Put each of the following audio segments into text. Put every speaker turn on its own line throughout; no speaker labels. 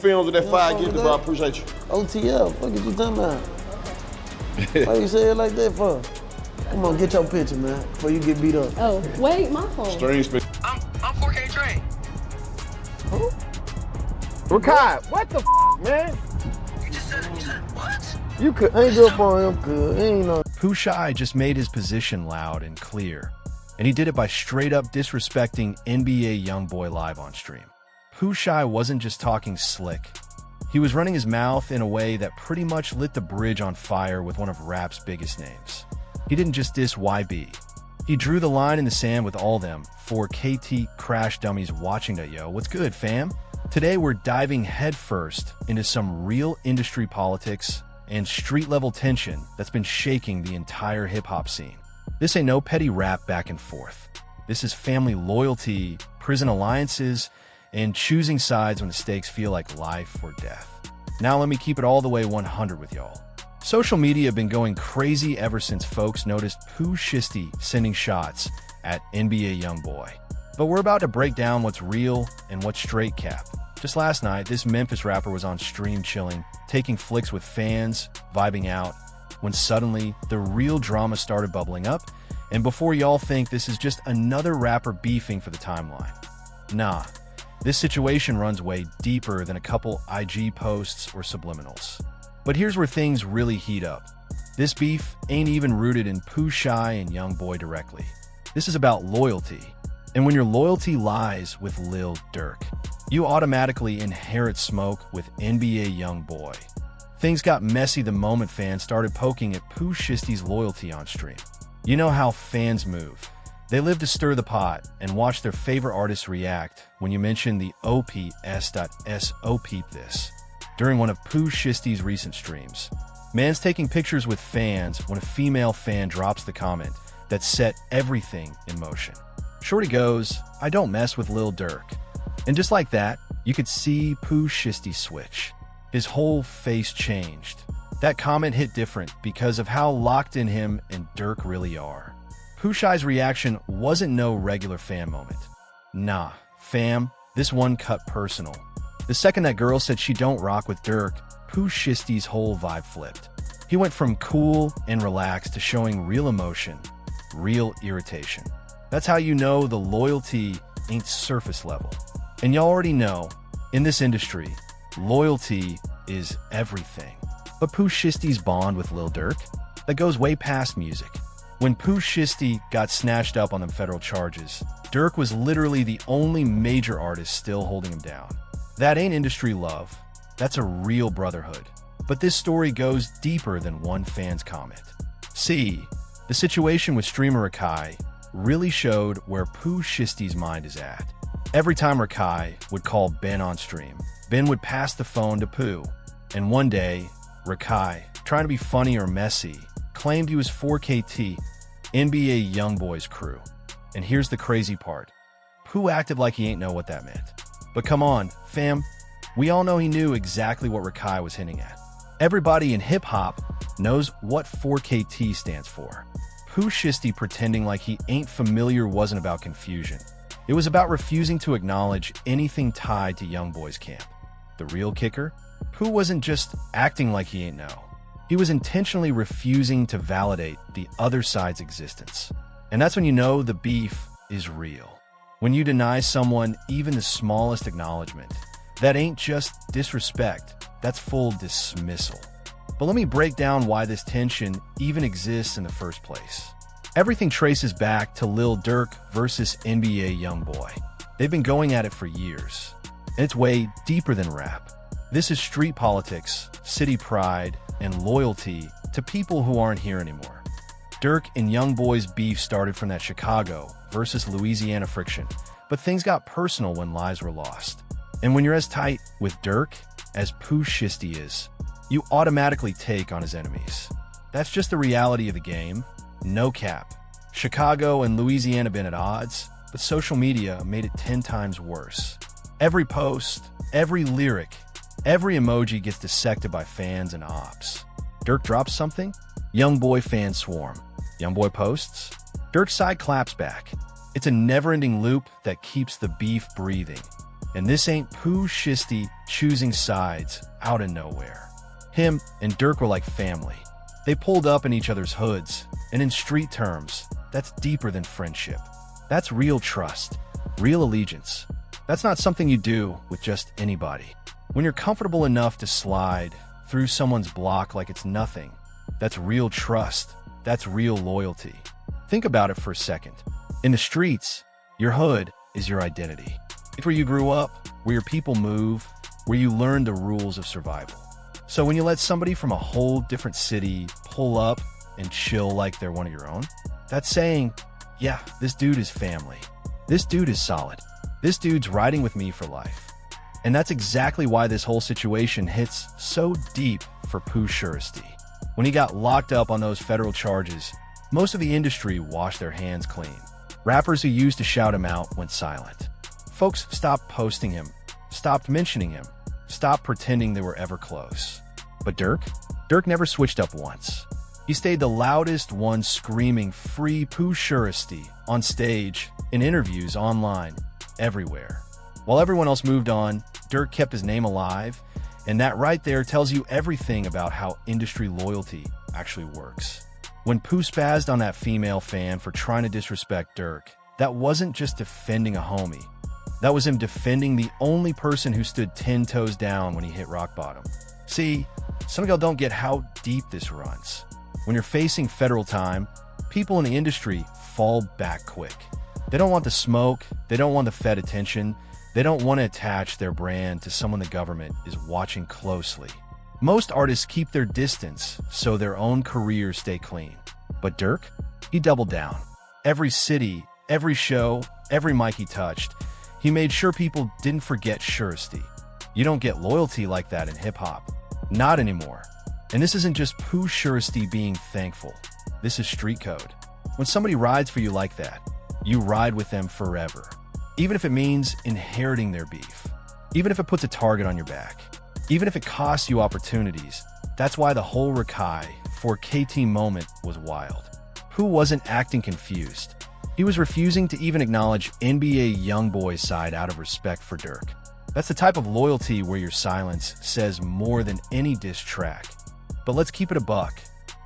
Films of that fire gift, bro. I appreciate you.
OTL, what you talking about? Why you say it like that for? Come on, get your picture, man, before you get beat up.
Oh, wait, my phone.
Stream spin.
I'm 4K trained.
Who?
Rakai, what the man?
You said what?
You could, ain't good for him, good. Ain't no.
Pooh Shiesty just made his position loud and clear, and he did it by straight up disrespecting NBA YoungBoy live on stream. Pooh Shiesty wasn't just talking slick. He was running his mouth in a way that pretty much lit the bridge on fire with one of rap's biggest names. He didn't just diss YB. He drew the line in the sand with all them 4KT crash dummies watching that. Yo, what's good, fam? Today we're diving headfirst into some real industry politics and street-level tension that's been shaking the entire hip-hop scene. This ain't no petty rap back and forth. This is family loyalty, prison alliances, and choosing sides when the stakes feel like life or death. Now let me keep it all the way 100 with y'all. Social media have been going crazy ever since folks noticed Pooh Shiesty sending shots at NBA YoungBoy. But we're about to break down what's real and what's straight cap. Just last night, this Memphis rapper was on stream chilling, taking flicks with fans, vibing out, when suddenly the real drama started bubbling up, and before y'all think this is just another rapper beefing for the timeline. Nah. This situation runs way deeper than a couple IG posts or subliminals. But here's where things really heat up. This beef ain't even rooted in Pooh Shiesty and YoungBoy directly. This is about loyalty. And when your loyalty lies with Lil Durk, you automatically inherit smoke with NBA YoungBoy. Things got messy the moment fans started poking at Pooh Shiesty's loyalty on stream. You know how fans move. They live to stir the pot and watch their favorite artists react when you mention the OPS.SOP this during one of Pooh Shiesty's recent streams. Man's taking pictures with fans when a female fan drops the comment that set everything in motion. Shorty goes, "I don't mess with Lil Durk." And just like that, you could see Pooh Shiesty switch. His whole face changed. That comment hit different because of how locked in him and Durk really are. Pooh Shiesty's reaction wasn't no regular fan moment. Nah, fam, this one cut personal. The second that girl said she don't rock with Durk, Pooh Shiesty's whole vibe flipped. He went from cool and relaxed to showing real emotion, real irritation. That's how you know the loyalty ain't surface level. And y'all already know, in this industry, loyalty is everything. But Pooh Shiesty's bond with Lil Durk, that goes way past music. When Pooh Shiesty got snatched up on them federal charges, Durk was literally the only major artist still holding him down. That ain't industry love. That's a real brotherhood. But this story goes deeper than one fan's comment. See, the situation with streamer Rakai really showed where Pooh Shiesty's mind is at. Every time Rakai would call Ben on stream, Ben would pass the phone to Pooh. And one day, Rakai, trying to be funny or messy, claimed he was 4KT, NBA YoungBoy's crew. And here's the crazy part. Pooh acted like he ain't know what that meant. But come on, fam, we all know he knew exactly what Rakai was hinting at. Everybody in hip-hop knows what 4KT stands for. Pooh Shiesty pretending like he ain't familiar wasn't about confusion. It was about refusing to acknowledge anything tied to YoungBoy's camp. The real kicker? Pooh wasn't just acting like he ain't know. He was intentionally refusing to validate the other side's existence. And that's when you know the beef is real. When you deny someone even the smallest acknowledgement, that ain't just disrespect, that's full dismissal. But let me break down why this tension even exists in the first place. Everything traces back to Lil Durk versus NBA YoungBoy. They've been going at it for years, and it's way deeper than rap. This is street politics, city pride, and loyalty to people who aren't here anymore. Durk and YoungBoy's beef started from that Chicago versus Louisiana friction, but things got personal when lives were lost. And when you're as tight with Durk as Pooh Shiesty is, you automatically take on his enemies. That's just the reality of the game. No cap. Chicago and Louisiana been at odds, but social media made it 10 times worse. Every post, every lyric, every emoji gets dissected by fans and ops. Durk drops something, YoungBoy fans swarm. YoungBoy posts, Durk's side claps back. It's a never-ending loop that keeps the beef breathing. And this ain't Pooh Shiesty choosing sides out of nowhere. Him and Durk were like family. They pulled up in each other's hoods, and in street terms, that's deeper than friendship. That's real trust, real allegiance. That's not something you do with just anybody. When you're comfortable enough to slide through someone's block like it's nothing, that's real trust, that's real loyalty. Think about it for a second. In the streets, your hood is your identity. It's where you grew up, where your people move, where you learn the rules of survival. So when you let somebody from a whole different city pull up and chill like they're one of your own, that's saying, yeah, this dude is family. This dude is solid. This dude's riding with me for life. And that's exactly why this whole situation hits so deep for Pooh Shiesty. When he got locked up on those federal charges, most of the industry washed their hands clean. Rappers who used to shout him out went silent. Folks stopped posting him, stopped mentioning him, stopped pretending they were ever close. But Durk never switched up once. He stayed the loudest one screaming "Free Pooh Shiesty" on stage, in interviews, online, everywhere. While everyone else moved on, Durk kept his name alive, and that right there tells you everything about how industry loyalty actually works. When Pooh spazzed on that female fan for trying to disrespect Durk, that wasn't just defending a homie. That was him defending the only person who stood 10 toes down when he hit rock bottom. See, some of y'all don't get how deep this runs. When you're facing federal time, people in the industry fall back quick. They don't want the smoke, they don't want the Fed attention, they don't want to attach their brand to someone the government is watching closely. Most artists keep their distance so their own careers stay clean. But Durk, he doubled down. Every city, every show, every mic he touched, he made sure people didn't forget Shiesty. You don't get loyalty like that in hip-hop. Not anymore. And this isn't just Pooh Shiesty being thankful. This is street code. When somebody rides for you like that, you ride with them forever. Even if it means inheriting their beef. Even if it puts a target on your back. Even if it costs you opportunities. That's why the whole Rakai for KT moment was wild. Pooh wasn't acting confused. He was refusing to even acknowledge NBA YoungBoy's side out of respect for Durk. That's the type of loyalty where your silence says more than any diss track. But let's keep it a buck.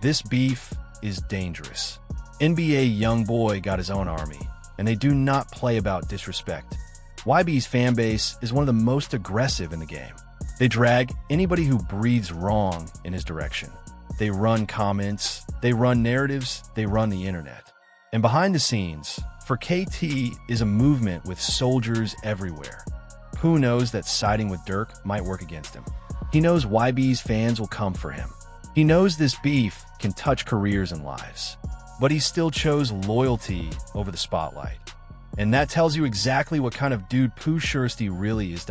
This beef is dangerous. NBA YoungBoy got his own army, and they do not play about disrespect. YB's fanbase is one of the most aggressive in the game. They drag anybody who breathes wrong in his direction. They run comments, they run narratives, they run the internet. And behind the scenes, for KT is a movement with soldiers everywhere. Pooh knows that siding with Durk might work against him. He knows YB's fans will come for him. He knows this beef can touch careers and lives. But he still chose loyalty over the spotlight. And that tells you exactly what kind of dude Pooh Shiesty really is.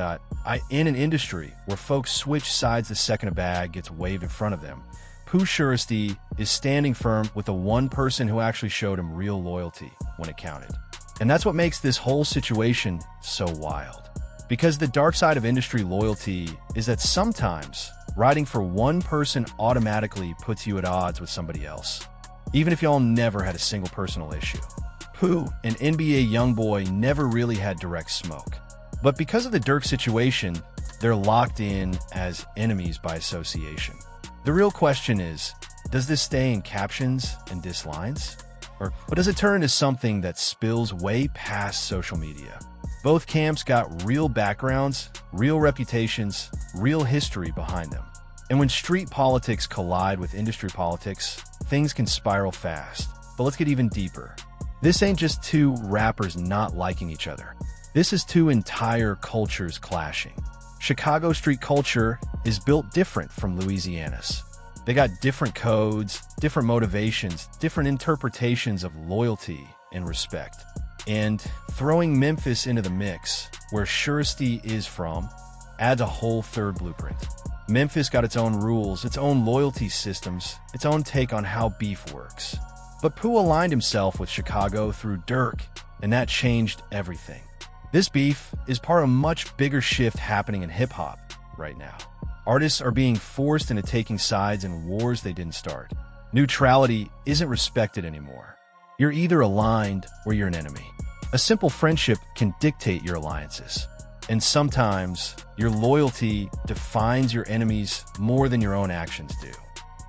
In an industry where folks switch sides the second a bag gets waved in front of them, Pooh Shiesty is standing firm with the one person who actually showed him real loyalty when it counted. And that's what makes this whole situation so wild. Because the dark side of industry loyalty is that sometimes riding for one person automatically puts you at odds with somebody else, even if y'all never had a single personal issue. Pooh and NBA YoungBoy never really had direct smoke. But because of the Durk situation, they're locked in as enemies by association. The real question is, does this stay in captions and diss lines? Or does it turn into something that spills way past social media? Both camps got real backgrounds, real reputations, real history behind them. And when street politics collide with industry politics, things can spiral fast. But let's get even deeper. This ain't just two rappers not liking each other. This is two entire cultures clashing. Chicago street culture is built different from Louisiana's. They got different codes, different motivations, different interpretations of loyalty and respect. And throwing Memphis into the mix, where Shiesty is from, adds a whole third blueprint. Memphis got its own rules, its own loyalty systems, its own take on how beef works. But Pooh aligned himself with Chicago through Durk, and that changed everything. This beef is part of a much bigger shift happening in hip-hop right now. Artists are being forced into taking sides in wars they didn't start. Neutrality isn't respected anymore. You're either aligned or you're an enemy. A simple friendship can dictate your alliances. And sometimes, your loyalty defines your enemies more than your own actions do.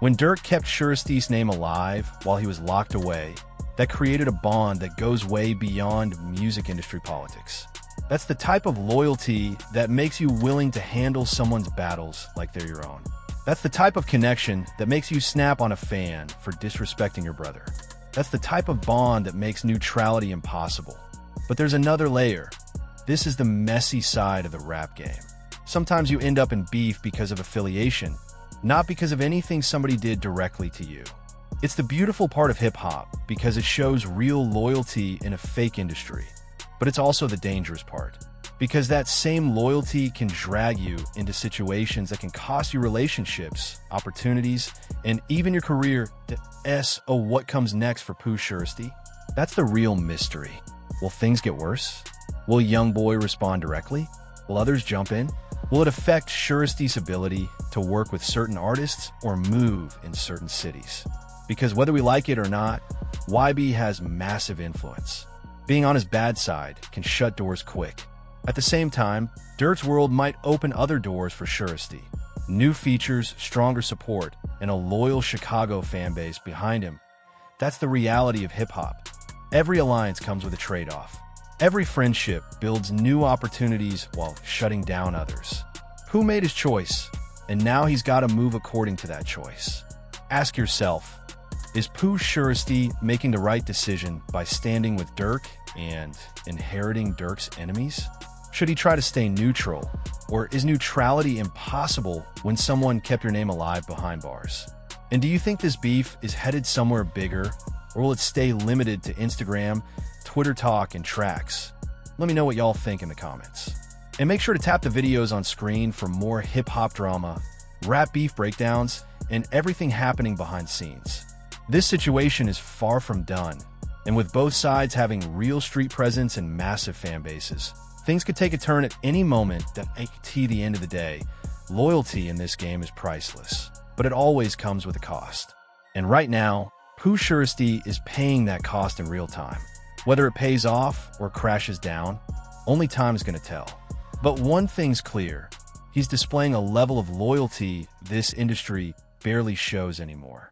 When Durk kept Shiesty's name alive while he was locked away, that created a bond that goes way beyond music industry politics. That's the type of loyalty that makes you willing to handle someone's battles like they're your own. That's the type of connection that makes you snap on a fan for disrespecting your brother. That's the type of bond that makes neutrality impossible. But there's another layer. This is the messy side of the rap game. Sometimes you end up in beef because of affiliation, not because of anything somebody did directly to you. It's the beautiful part of hip-hop because it shows real loyalty in a fake industry. But it's also the dangerous part, because that same loyalty can drag you into situations that can cost you relationships, opportunities, and even your career. What comes next for Pooh Shiesty? That's the real mystery. Will things get worse? Will Youngboy respond directly? Will others jump in? Will it affect Shiesty's ability to work with certain artists or move in certain cities? Because whether we like it or not, YB has massive influence. Being on his bad side can shut doors quick. At the same time, Durk's world might open other doors for Shiesty. New features, stronger support, and a loyal Chicago fanbase behind him. That's the reality of hip-hop. Every alliance comes with a trade-off. Every friendship builds new opportunities while shutting down others. Pooh made his choice, and now he's got to move according to that choice. Ask yourself, is Pooh Shiesty making the right decision by standing with Durk and inheriting Durk's enemies? Should he try to stay neutral, or is neutrality impossible when someone kept your name alive behind bars? And do you think this beef is headed somewhere bigger, or will it stay limited to Instagram, Twitter talk, and tracks? Let me know what y'all think in the comments. And make sure to tap the videos on screen for more hip-hop drama, rap beef breakdowns, and everything happening behind scenes. This situation is far from done, and with both sides having real street presence and massive fan bases, things could take a turn at any moment. At the end of the day, loyalty in this game is priceless, but it always comes with a cost. And right now, Pooh Shiesty is paying that cost in real time. Whether it pays off or crashes down, only time is going to tell. But one thing's clear, he's displaying a level of loyalty this industry barely shows anymore.